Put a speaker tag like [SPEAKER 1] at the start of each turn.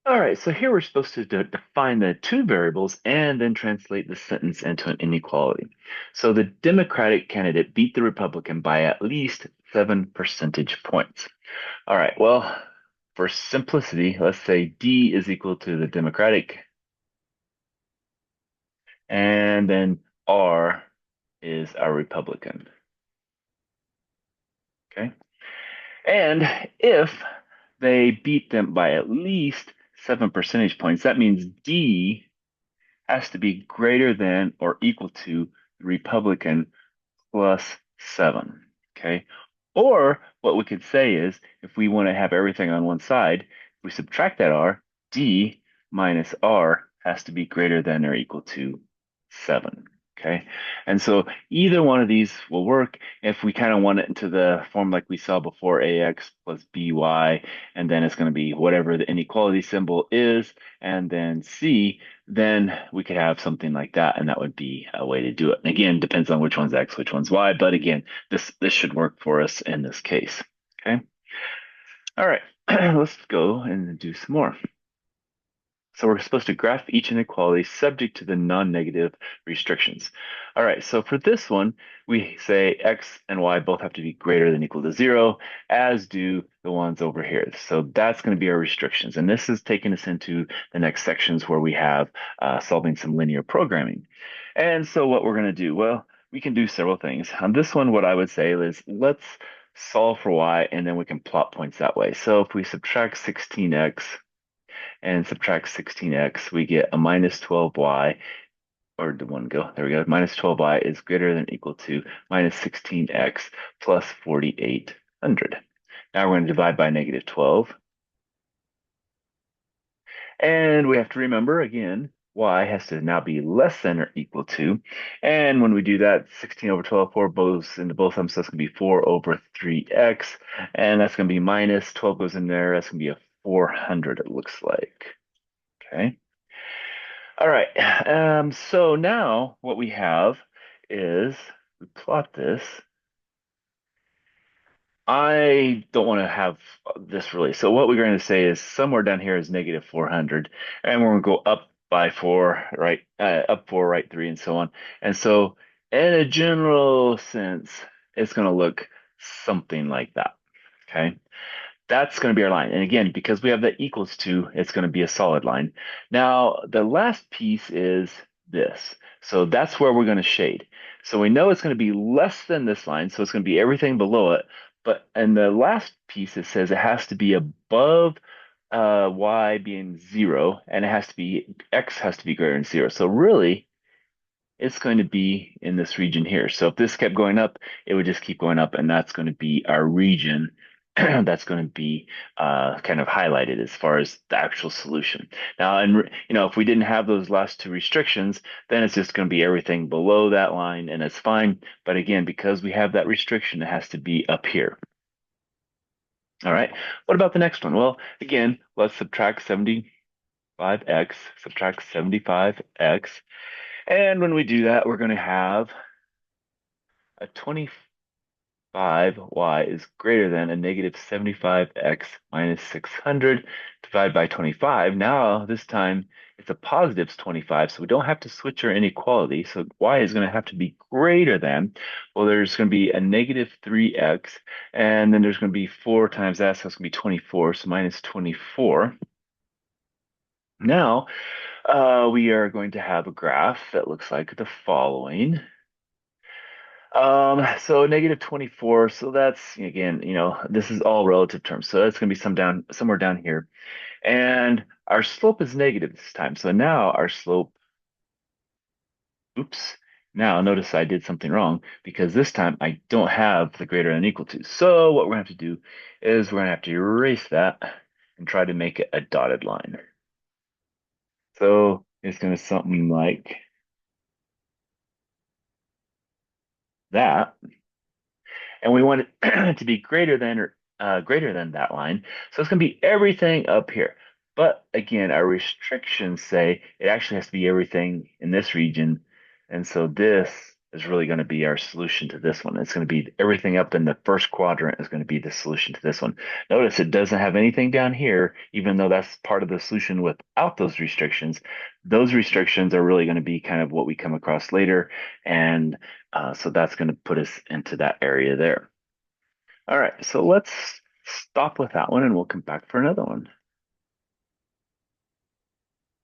[SPEAKER 1] All right, so here we're supposed to define the two variables and then translate the sentence into an inequality. So the Democratic candidate beat the Republican by at least 7 percentage points. All right, well, for simplicity, let's say D is equal to the Democratic, and then R is our Republican. Okay. And if they beat them by at least 7 percentage points, that means D has to be greater than or equal to the Republican plus 7. Okay. Or what we could say is if we want to have everything on one side, if we subtract that R, D minus R has to be greater than or equal to 7. Okay. And so either one of these will work if we kind of want it into the form like we saw before, AX plus BY, and then it's going to be whatever the inequality symbol is, and then C, then we could have something like that, and that would be a way to do it. And again, depends on which one's X, which one's Y, but again, this should work for us in this case. Okay. All right. Let's go and do some more. So we're supposed to graph each inequality subject to the non-negative restrictions. All right, so for this one, we say X and Y both have to be greater than equal to 0, as do the ones over here. So that's going to be our restrictions. And this is taking us into the next sections where we have solving some linear programming. And so what we're going to do, well, we can do several things. On this one, what I would say is let's solve for Y, and then we can plot points that way. So if we subtract 16x, and subtract 16x, we get a minus 12y, or did one go? There we go. Minus 12y is greater than or equal to minus 16x plus 4800. Now we're going to divide by negative 12. And we have to remember, again, y has to now be less than or equal to. And when we do that, 16 over 12, 4 goes into both of them, so that's going to be 4 over 3x. And that's going to be minus 12 goes in there. That's going to be a 400, it looks like. Okay. All right. So now what we have is we plot this. I don't want to have this really. So what we're going to say is somewhere down here is negative 400, and we're going to go up by 4, right? Up 4, right 3, and so on. And so in a general sense, it's going to look something like that. Okay. That's going to be our line. And again, because we have the equals to, it's going to be a solid line. Now, the last piece is this. So that's where we're going to shade. So we know it's going to be less than this line, so it's going to be everything below it. But in the last piece, it says it has to be above y being 0, and it has to be, x has to be greater than 0. So really, it's going to be in this region here. So if this kept going up, it would just keep going up, and that's going to be our region that's going to be kind of highlighted as far as the actual solution. Now, and if we didn't have those last two restrictions, then it's just going to be everything below that line, and it's fine. But again, because we have that restriction, it has to be up here. All right. What about the next one? Well, again, let's subtract 75x, subtract 75x. And when we do that, we're going to have a 25y is greater than a negative 75x minus 600 divided by 25. Now, this time it's a positive 25, so we don't have to switch our inequality. So y is going to have to be greater than, well, there's going to be a negative 3x, and then there's going to be 4 times that, so it's going to be 24, so minus 24. Now, we are going to have a graph that looks like the following. So negative 24, so that's again, this is all relative terms. So that's gonna be somewhere down here. And our slope is negative this time. So now our slope, oops. Now notice I did something wrong because this time I don't have the greater than equal to. So what we're gonna have to do is we're gonna have to erase that and try to make it a dotted line. So it's gonna something like that. And we want it to be greater than or greater than that line. So it's going to be everything up here. But again, our restrictions say it actually has to be everything in this region. And so this is really going to be our solution to this one. It's going to be everything up in the first quadrant is going to be the solution to this one. Notice it doesn't have anything down here, even though that's part of the solution without those restrictions. Those restrictions are really going to be kind of what we come across later. And so that's going to put us into that area there. All right, so let's stop with that one and we'll come back for another one.